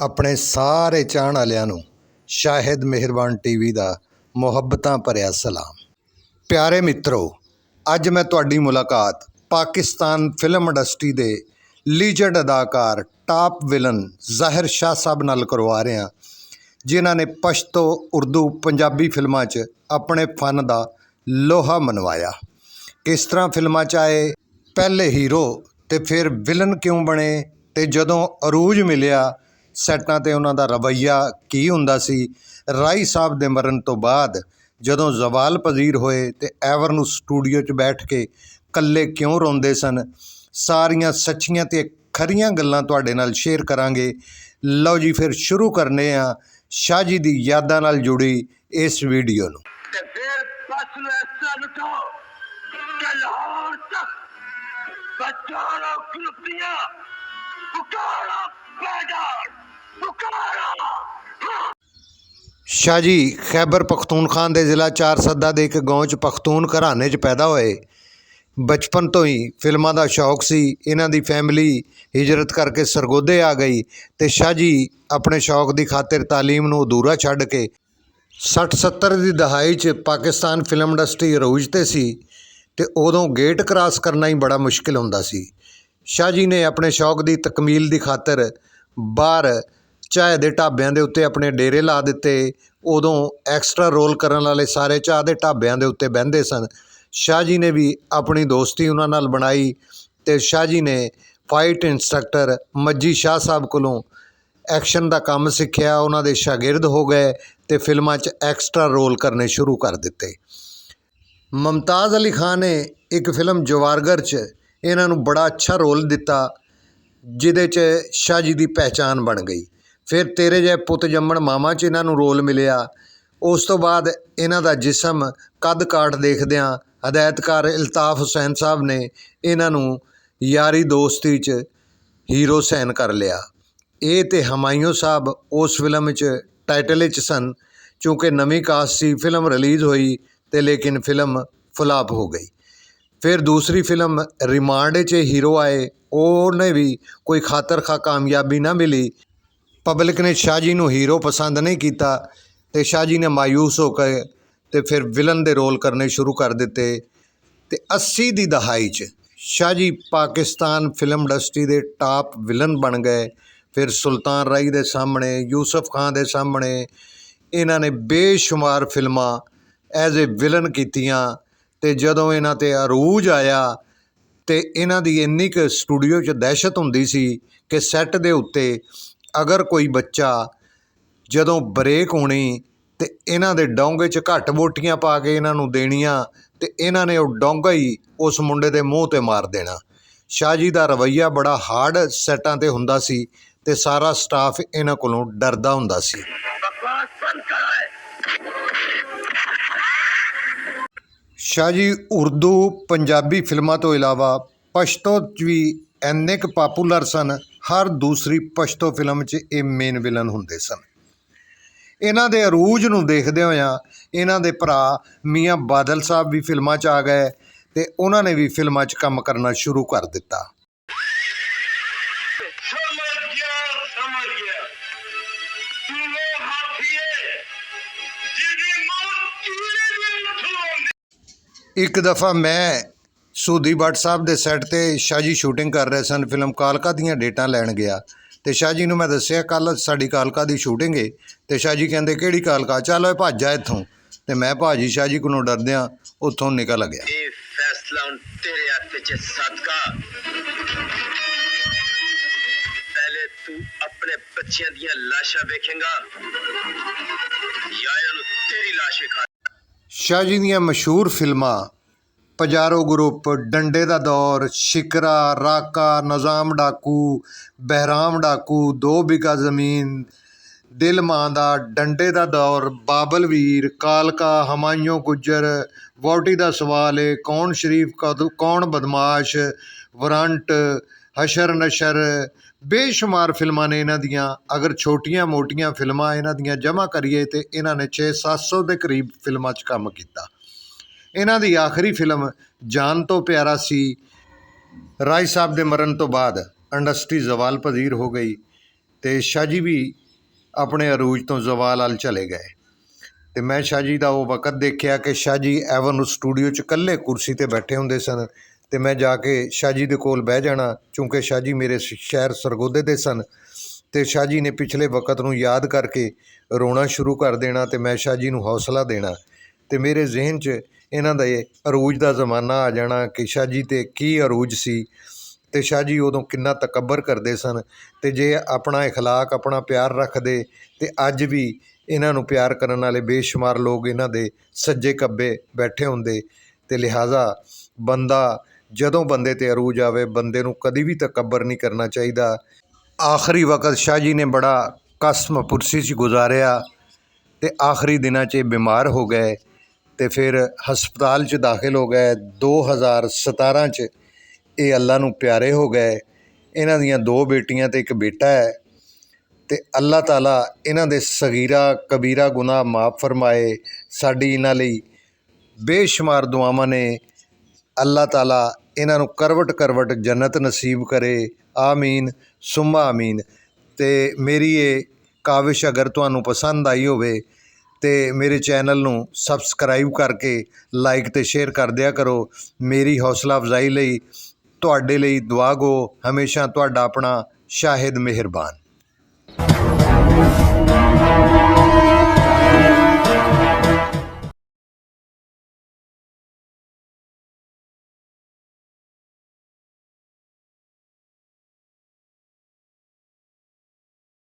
ਆਪਣੇ ਸਾਰੇ ਚਾਹਣ ਵਾਲਿਆਂ ਨੂੰ ਸ਼ਾਹਿਦ ਮਿਹਰਬਾਨ ਟੀਵੀ ਦਾ ਮੁਹੱਬਤਾਂ ਭਰਿਆ ਸਲਾਮ। ਪਿਆਰੇ ਮਿੱਤਰੋ, ਅੱਜ ਮੈਂ ਤੁਹਾਡੀ ਮੁਲਾਕਾਤ ਪਾਕਿਸਤਾਨ ਫਿਲਮ ਇੰਡਸਟਰੀ ਦੇ ਲੀਜੈਂਡ ਅਦਾਕਾਰ ਟਾਪ ਵਿਲਨ ਜ਼ਾਹਿਰ ਸ਼ਾਹ ਸਾਹਿਬ ਨਾਲ ਕਰਵਾ ਰਿਹਾ, ਜਿਨ੍ਹਾਂ ਨੇ ਪਸ਼ਤੋ, ਉਰਦੂ, ਪੰਜਾਬੀ ਫਿਲਮਾਂ 'ਚ ਆਪਣੇ ਫਨ ਦਾ ਲੋਹਾ ਮਨਵਾਇਆ। ਕਿਸ ਤਰ੍ਹਾਂ ਫਿਲਮਾਂ 'ਚ ਆਏ, ਪਹਿਲੇ ਹੀਰੋ ਤੇ ਫਿਰ ਵਿਲਨ ਕਿਉਂ ਬਣੇ, ਤੇ ਜਦੋਂ ਅਰੂਜ ਮਿਲਿਆ ਸੈਟਾਂ 'ਤੇ ਉਹਨਾਂ ਦਾ ਰਵੱਈਆ ਕੀ ਹੁੰਦਾ ਸੀ। ਰਾਈ ਸਾਹਿਬ ਦੇ ਮਰਨ ਤੋਂ ਬਾਅਦ ਜਦੋਂ ਜ਼ਵਾਲ ਪਜ਼ੀਰ ਹੋਏ ਤੇ ਐਵਰ ਨੂੰ ਸਟੂਡੀਓ 'ਚ ਬੈਠ ਕੇ ਇਕੱਲੇ ਕਿਉਂ ਰੋਂਦੇ ਸਨ, ਸਾਰੀਆਂ ਸੱਚੀਆਂ ਤੇ ਖਰੀਆਂ ਗੱਲਾਂ ਤੁਹਾਡੇ ਨਾਲ ਸ਼ੇਅਰ ਕਰਾਂਗੇ। ਲਓ ਜੀ, ਫਿਰ ਸ਼ੁਰੂ ਕਰਨੇ ਆ ਸ਼ਾਹ ਜੀ ਦੀ ਯਾਦਾਂ ਨਾਲ ਜੁੜੀ ਇਸ ਵੀਡੀਓ ਨੂੰ। शाह जी खैबर पख्तूनख्वा के ज़िला चार सदा के एक गाँव च पख्तून घराने च पैदा होए। बचपन तो ही फिल्मां का शौक सी। इन्हां दी फैमिली हिजरत करके सरगोधे आ गई तो शाह जी अपने शौक की खातिर तालीम नूं अधूरा छड्ड के 60-70 की दहाई च पाकिस्तान फिल्म इंडस्ट्री अरूज ते सी ते उदों गेट क्रॉस करना ही बड़ा मुश्किल हुंदा सी। शाह जी ने अपने शौक की तकमील की खातिर बाहर चाह के ढाबिਆਂ ਦੇ ਉੱਤੇ ਆਪਣੇ ਡੇਰੇ ਲਾ ਦਿੱਤੇ। ਉਦੋਂ ਐਕਸਟਰਾ ਰੋਲ ਕਰਨ ਵਾਲੇ ਸਾਰੇ ਚਾਹ ਦੇ ਢਾਬਿਆਂ ਦੇ ਉੱਤੇ ਬਹਿੰਦੇ ਸਨ। ਸ਼ਾਹ ਜੀ ਨੇ ਵੀ ਆਪਣੀ ਦੋਸਤੀ ਉਹਨਾਂ ਨਾਲ ਬਣਾਈ ਤੇ ਸ਼ਾਹ ਜੀ ਨੇ ਫਾਈਟ ਇੰਸਟਰਕਟਰ ਮੱਜੀ ਸ਼ਾਹ ਸਾਹਿਬ ਕੋਲੋਂ ਐਕਸ਼ਨ ਦਾ ਕੰਮ ਸਿੱਖਿਆ। ਉਹਨਾਂ ਦੇ ਸ਼ਾਗਿਰਦ ਹੋ ਗਏ ਤੇ ਫਿਲਮਾਂ 'ਚ ਐਕਸਟਰਾ ਰੋਲ ਕਰਨੇ ਸ਼ੁਰੂ ਕਰ ਦਿੱਤੇ। ਮੁਮਤਾਜ਼ ਅਲੀ ਖਾਨ ਨੇ ਇੱਕ ਫਿਲਮ ਜਵਾਰਗਰ 'ਚ ਇਹਨਾਂ ਨੂੰ ਬੜਾ ਅੱਛਾ ਰੋਲ ਦਿੱਤਾ, ਜਿਹਦੇ 'ਚ ਸ਼ਾਹ ਜੀ ਦੀ ਪਹਿਚਾਣ ਬਣ ਗਈ। फिर तेरे जै पुत जम्मण मामा च इन्हां नूं रोल मिलिया। उस तो बाद इन्हां दा जिसम कद काठ देखदियां हदायतकार इल्ताफ़ हुसैन साहब ने इन्हां नूं यारी दोस्ती च हीरो सैन कर लिया। ये ते हमायूं साहब उस फिल्म च टाइटल च सन, चूँकि नवीं कास्ट सी, फिल्म रिलीज़ हुई तो लेकिन फिल्म फ्लॉप हो गई। फिर दूसरी फिल्म रिमांड च हीरो आए, उन्हें भी कोई खातर खा कामयाबी ना मिली। पब्लिक ने शाह जी नूं हीरो पसंद नहीं किया तो शाह जी ने मायूस होकर तो फिर विलन दे रोल करने शुरू कर दिते। तो 80 की दहाई च शाह जी पाकिस्तान फिल्म इंडस्ट्री के टॉप विलन बन गए। फिर सुल्तान राई दे सामने, यूसुफ खान दे सामने इन्हां ने बेशुमार फिल्मां एज ए विलन कीतियां। ते जदों इन्हां ते अरूज आया तो इन्हां दी इन्नी क स्टूडियो च दहशत हुंदी सी कि सैट दे उत्ते अगर कोई बच्चा जदों ब्रेक होनी तो इन्हां दे डोंगे च घट बोटियां पा के इन्हां नूं देणियां ते इन्हां ने वो डोंगा ही उस मुंडे दे मूँह ते मार देना। शाह जी दा रवैया बड़ा हार्ड सैटां ते हुंदा सी ते सारा स्टाफ इन्हां कोलों डरदा हुंदा सी। शाह जी उर्दू पंजाबी फिल्मां तो इलावा पश्तो च भी इन्ने क पापूलर सन। हर दूसरी पश्तो फिल्म च ये मेन विलन हुंदे सन। इन्हां दे अरूज नूं देखदे होया इन्हां दे भरा मियाँ बादल साहब भी फिल्मां च आ गए ते उन्हां ने भी फिल्मां च काम करना शुरू कर दिता। एक दफ़ा मैं सूदी भट्ट साहब के सैट ते शाह जी शूटिंग कर रहे सन, फिल्म कालका दियां डेटां लैन गया तो शाह जी नूं मैं दस्सिया कल साडी कालका दी शूटिंग है। तो शाह जी कहंदे किहड़ी कालका, चल ओए भज जा इत्थों। तो मैं भाजी शाह जी कोलों डरदियां उत्थों निकल गया। फैसला हुण तेरे हत्थ च सदका, पहले तू अपने बच्चियां दियां लाशां वेखेगा या तेरी लाश विखा। शाह जी दियां मशहूर फिल्मां पजारो ग्रुप, डंडे दा दौर, शिकरा, राका, निज़ाम डाकू, बहराम डाकू, 2 बीघा ज़मीन, दिल मां दा, डंडे दा दौर, बाबल वीर, कालका, हमायूं गुज्जर, वोटी दा सवाल है, कौन शरीफ कौन बदमाश, वारंट, हशर नशर, बेशुमार फिल्मां ने इन्हां दियां। अगर छोटियां मोटियां फिल्मां इन्हां दियां जमा करिए तो इन्हां ने 600-700 के करीब फिल्मां च काम किया। इन्हां दी आखिरी फिल्म जान तो प्यारा सी। राय साहब के मरण तो बाद इंडस्ट्री जवाल पजीर हो गई। ਤੇ ਸ਼ਾਹ ਜੀ ਵੀ ਆਪਣੇ ਅਰੂਜ ਤੋਂ ਜ਼ਵਾਲ ਵੱਲ ਚਲੇ ਗਏ। ਤੇ ਮੈਂ ਸ਼ਾਹ ਜੀ ਦਾ ਉਹ ਵਕਤ ਦੇਖਿਆ ਕਿ ਸ਼ਾਹ ਜੀ ਐਵਨ ਸਟੂਡੀਓ 'ਚ ਇਕੱਲੇ ਕੁਰਸੀ 'ਤੇ ਬੈਠੇ ਹੁੰਦੇ ਸਨ ਤੇ ਮੈਂ ਜਾ ਕੇ ਸ਼ਾਹ ਜੀ ਦੇ ਕੋਲ ਬਹਿ ਜਾਣਾ, ਕਿਉਂਕਿ ਸ਼ਾਹ ਜੀ ਮੇਰੇ ਸ਼ਹਿਰ ਸਰਗੋਧੇ ਦੇ ਸਨ। ਤੇ ਸ਼ਾਹ ਜੀ ਨੇ ਪਿਛਲੇ ਵਕਤ ਨੂੰ ਯਾਦ ਕਰਕੇ ਰੋਣਾ ਸ਼ੁਰੂ ਕਰ ਦੇਣਾ ਤੇ ਮੈਂ ਸ਼ਾਹ ਜੀ ਨੂੰ ਹੌਸਲਾ ਦੇਣਾ। ਤੇ ਮੇਰੇ ਜ਼ਿਹਨ 'ਚ ਇਹਨਾਂ ਦਾ ਇਹ ਅਰੂਜ ਦਾ ਜ਼ਮਾਨਾ ਆ ਜਾਣਾ ਕਿ ਸ਼ਾਹ ਜੀ 'ਤੇ ਕੀ ਅਰੂਜ ਸੀ ਤੇ ਸ਼ਾਹ ਜੀ ਉਦੋਂ ਕਿੰਨਾ ਤਕੱਬਰ ਕਰਦੇ ਸਨ। ਤੇ ਜੇ ਆਪਣਾ ਇਖਲਾਕ, ਆਪਣਾ ਪਿਆਰ ਰੱਖਦੇ ਤੇ ਅੱਜ ਵੀ ਇਹਨਾਂ ਨੂੰ ਪਿਆਰ ਕਰਨ ਵਾਲੇ ਬੇਸ਼ੁਮਾਰ ਲੋਕ ਇਹਨਾਂ ਦੇ ਸੱਜੇ ਖੱਬੇ ਬੈਠੇ ਹੁੰਦੇ। ਤੇ ਲਿਹਾਜ਼ਾ ਬੰਦਾ ਜਦੋਂ ਬੰਦੇ 'ਤੇ ਅਰੂਜ ਆਵੇ, ਬੰਦੇ ਨੂੰ ਕਦੀ ਵੀ ਤਕੱਬਰ ਨਹੀਂ ਕਰਨਾ ਚਾਹੀਦਾ। ਆਖਰੀ ਵਕਤ ਸ਼ਾਹ ਜੀ ਨੇ ਬੜਾ ਕਸਮ ਪੁਰਸੀ 'ਚ ਗੁਜ਼ਾਰਿਆ ਤੇ ਆਖਰੀ ਦਿਨਾਂ 'ਚ ਬਿਮਾਰ ਹੋ ਗਏ ਤੇ ਫਿਰ ਹਸਪਤਾਲ 'ਚ ਦਾਖਲ ਹੋ ਗਏ। 2017 'ਚ ਇਹ ਅੱਲਾ ਨੂੰ ਪਿਆਰੇ ਹੋ ਗਏ। ਇਹਨਾਂ ਦੀਆਂ 2 ਬੇਟੀਆਂ ਤੇ 1 ਬੇਟਾ ਹੈ। ਤੇ ਅੱਲਾਹ ਤਾਲਾ ਇਹਨਾਂ ਦੇ ਸਗੀਰਾ ਕਬੀਰਾ ਗੁਨਾਹ ਮਾफ़ ਫਰਮਾਏ। ਸਾਡੀ ਇਹਨਾਂ ਲਈ ਬੇਸ਼ੁਮਾਰ ਦੁਆਵਾਂ ਨੇ। ਅੱਲਾਹ ਤਾਲਾ ਇਹਨਾਂ ਨੂੰ ਕਰਵਟ ਕਰਵਟ ਜੰਨਤ ਨਸੀਬ ਕਰੇ। ਆਮੀਨ ਸੁਮਾ ਆਮੀਨ। ਤੇ ਮੇਰੀ ਇਹ ਕਾਵਿਸ਼ ਅਗਰ ਤੁਹਾਨੂੰ ਪਸੰਦ ਆਈ ਹੋਵੇ ਤੇ ਮੇਰੇ ਚੈਨਲ ਨੂੰ ਸਬਸਕ੍ਰਾਈਬ ਕਰਕੇ ਲਾਈਕ ਤੇ ਸ਼ੇਅਰ ਕਰ ਦਿਆ ਕਰੋ। ਮੇਰੀ ਹੌਸਲਾ ਅਫਜ਼ਾਈ ਲਈ ਤੁਹਾਡੇ ਲਈ ਦੁਆ ਗੋ। ਹਮੇਸ਼ਾ ਤੁਹਾਡਾ ਆਪਣਾ ਸ਼ਾਹਿਦ ਮਿਹਰਬਾਨ।